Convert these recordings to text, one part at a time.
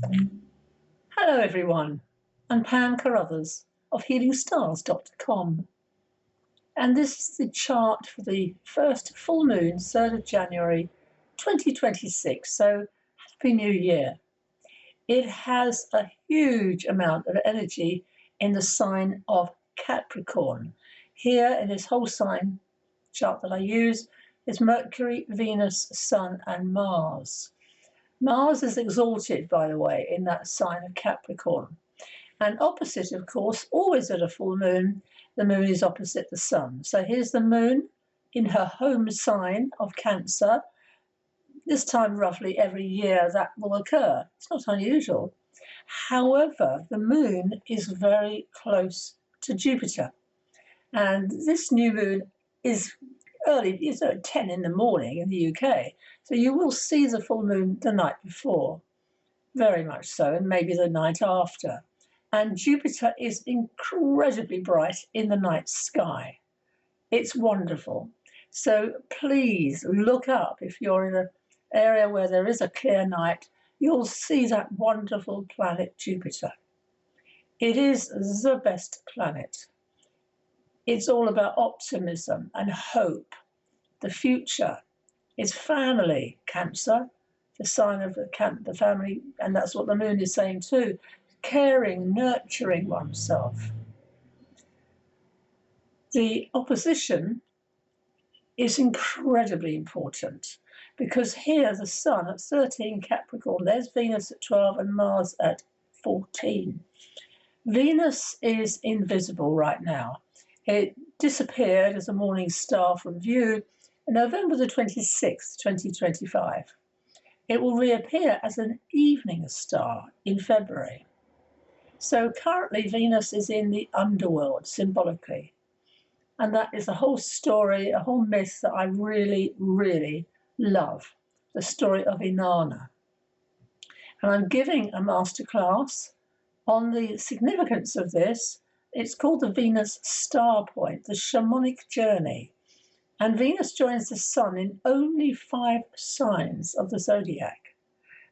Hello everyone, I'm Pam Carruthers of HealingStars.com, and this is the chart for the first full moon, 3rd of January 2026, so Happy New Year. It has a huge amount of energy in the sign of Capricorn. Here in this whole sign chart that I use is Mercury, Venus, Sun and Mars. Mars is exalted, by the way, in that sign of Capricorn. And opposite, of course, always at a full moon, the moon is opposite the sun. So here's the moon in her home sign of Cancer. This time, roughly every year, that will occur. It's not unusual. However, the moon is very close to Jupiter. And this new moon is early, it's at 10 in the morning in the UK. So you will see the full moon the night before, very much so, and maybe the night after. And Jupiter is incredibly bright in the night sky. It's wonderful. So please look up. If you're in an area where there is a clear night, you'll see that wonderful planet Jupiter. It is the best planet. It's all about optimism and hope. The future is family, Cancer, the sign of the family, and that's what the moon is saying too. Caring, nurturing oneself. The opposition is incredibly important because here the sun at 13 Capricorn, there's Venus at 12 and Mars at 14. Venus is invisible right now. It disappeared as a morning star from view on November the 26th, 2025. It will reappear as an evening star in February. So currently Venus is in the underworld symbolically. And that is a whole story, a whole myth that I really, really love. The story of Inanna. And I'm giving a masterclass on the significance of this. It's called the Venus Star Point, the shamanic journey. And Venus joins the sun in only 5 signs of the zodiac.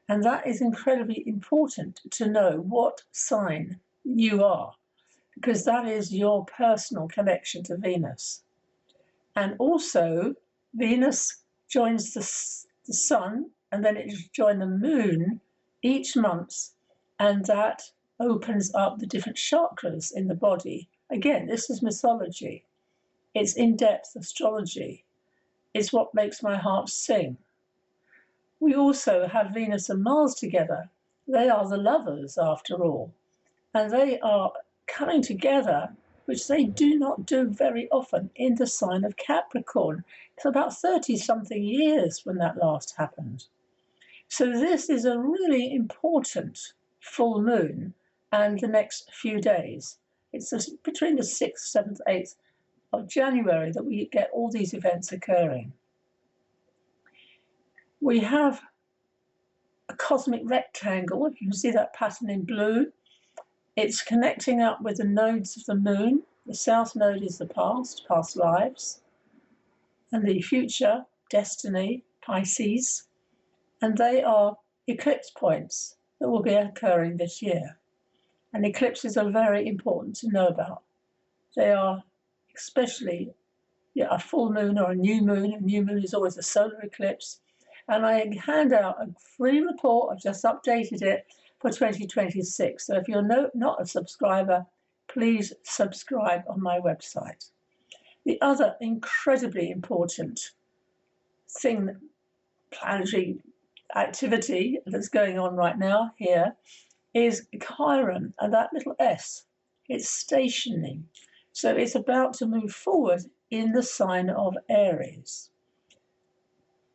And that is incredibly important to know what sign you are, because that is your personal connection to Venus. And also, Venus joins the sun, and then it joins the moon each month, and that opens up the different chakras in the body. Again, this is mythology. It's in-depth astrology. It's what makes my heart sing. We also have Venus and Mars together. They are the lovers, after all. And they are coming together, which they do not do very often, in the sign of Capricorn. It's about 30-something years when that last happened. So this is a really important full moon and the next few days. It's between the 6th, 7th, 8th of January that we get all these events occurring. We have a cosmic rectangle. You can see that pattern in blue. It's connecting up with the nodes of the moon. The south node is the past lives, and the future, destiny, Pisces, and they are eclipse points that will be occurring this year. And eclipses are very important to know about. They are especially a full moon or a new moon. A new moon is always a solar eclipse. And I hand out a free report. I've just updated it for 2026. So if you're not a subscriber, please subscribe on my website. The other incredibly important thing, planetary activity that's going on right now here, is Chiron, and that little s. It's stationing. So it's about to move forward in the sign of Aries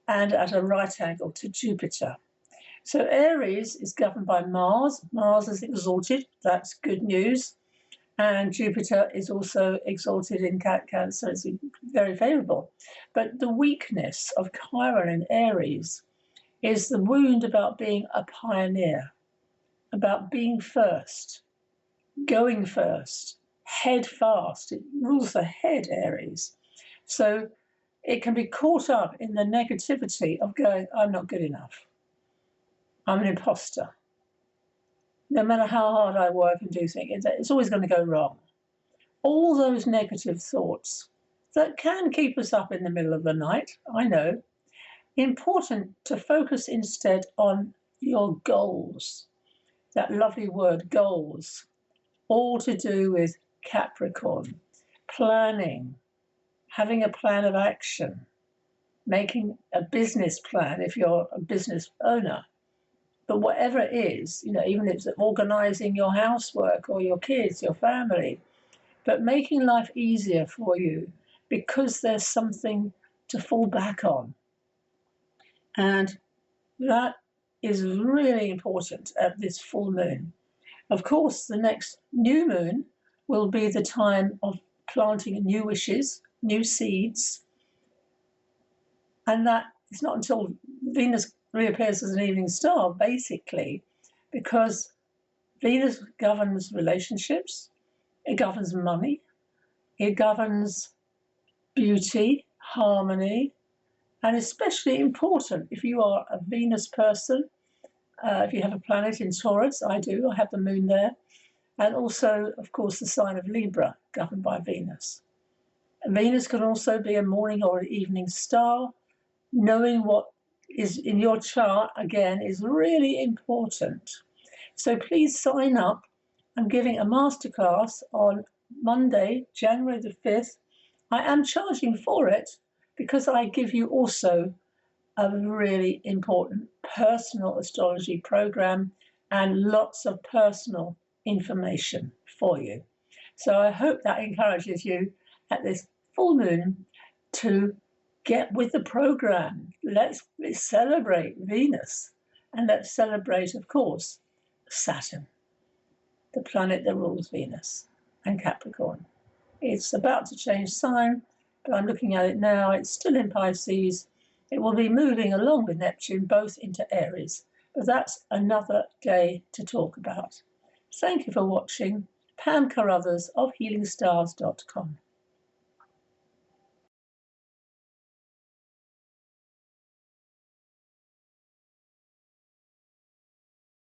and at a right angle to Jupiter. So Aries is governed by Mars. Mars is exalted. That's good news. And Jupiter is also exalted in Cancer. It's very favorable. But the weakness of Chiron in Aries is the wound about being a pioneer, about being first, going first, head fast. It rules the head, Aries. So it can be caught up in the negativity of going, I'm not good enough. I'm an imposter. No matter how hard I work and do things, it's always going to go wrong. All those negative thoughts that can keep us up in the middle of the night, I know. Important to focus instead on your goals. That lovely word, goals, all to do with Capricorn, planning, having a plan of action, making a business plan if you're a business owner. But whatever it is, even if it's organizing your housework or your kids, your family, but making life easier for you because there's something to fall back on. And that is really important at this full moon. Of course, the next new moon will be the time of planting new wishes, new seeds. And that is not until Venus reappears as an evening star, basically, because Venus governs relationships, it governs money, it governs beauty, harmony, and especially important if you are a Venus person, if you have a planet in Taurus. I do, I have the moon there. And also, of course, the sign of Libra, governed by Venus. Venus can also be a morning or an evening star. Knowing what is in your chart, again, is really important. So please sign up. I'm giving a masterclass on Monday, January the 5th. I am charging for it because I give you also a really important personal astrology program and lots of personal information for you. So I hope that encourages you at this full moon to get with the program. Let's celebrate Venus, and let's celebrate, of course, Saturn, the planet that rules Venus and Capricorn. It's about to change sign, but I'm looking at it now. It's still in Pisces. It will be moving along with Neptune, both into Aries, but that's another day to talk about. Thank you for watching. Pam Carruthers of HealingStars.com.